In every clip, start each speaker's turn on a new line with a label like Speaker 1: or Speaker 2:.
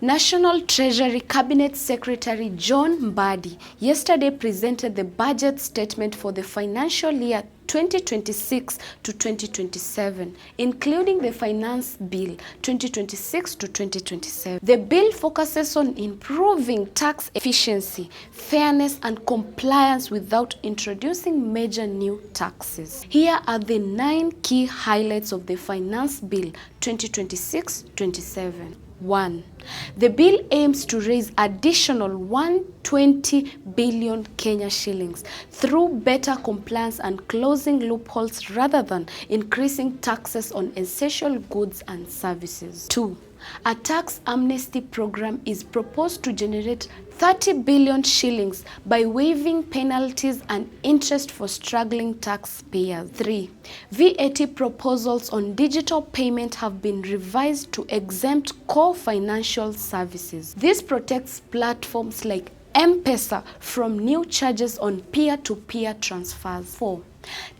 Speaker 1: National Treasury Cabinet Secretary John Mbadi yesterday presented the budget statement for the financial year 2026 to 2027, including the Finance Bill 2026 to 2027. The bill focuses on improving tax efficiency, fairness, and compliance without introducing major new taxes. Here are the 9 key highlights of the Finance Bill 2026-27. 1. The bill aims to raise additional 120 billion Kenya shillings through better compliance and closing loopholes rather than increasing taxes on essential goods and services. 2. A tax amnesty program is proposed to generate 30 billion shillings by waiving penalties and interest for struggling taxpayers. 3. VAT proposals on digital payment have been revised to exempt core financial services. This protects platforms like M-Pesa from new charges on peer-to-peer transfers. 4.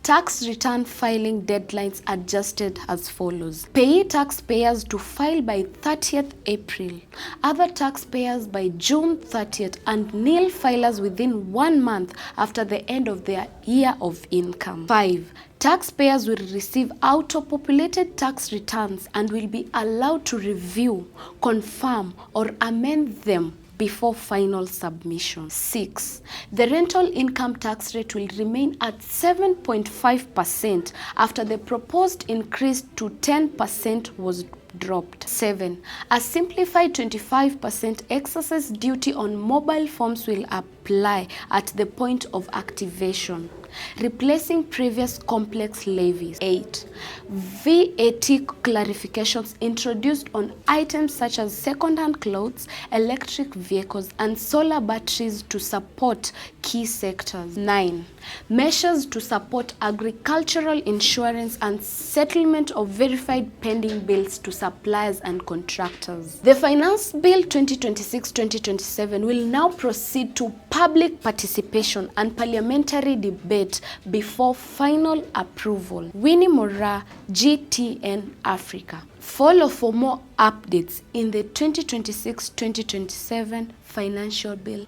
Speaker 1: Tax return filing deadlines adjusted as follows. Payee taxpayers to file by 30th April, other taxpayers by June 30th, and nil filers within 1 month after the end of their year of income. 5. Taxpayers will receive auto-populated tax returns and will be allowed to review, confirm, or amend them before final submission. 6. The rental income tax rate will remain at 7.5% after the proposed increase to 10% was dropped. 7. A simplified 25% excise duty on mobile phones will apply at the point of activation, replacing previous complex levies. 8. VAT clarifications introduced on items such as second-hand clothes, electric vehicles, and solar batteries to support key sectors. 9. Measures to support agricultural insurance and settlement of verified pending bills to suppliers and contractors. The Finance Bill 2026-2027 will now proceed to public participation and parliamentary debate before final approval. Winnie Mora, GTN Africa. Follow for more updates in the 2026-2027 Financial Bill.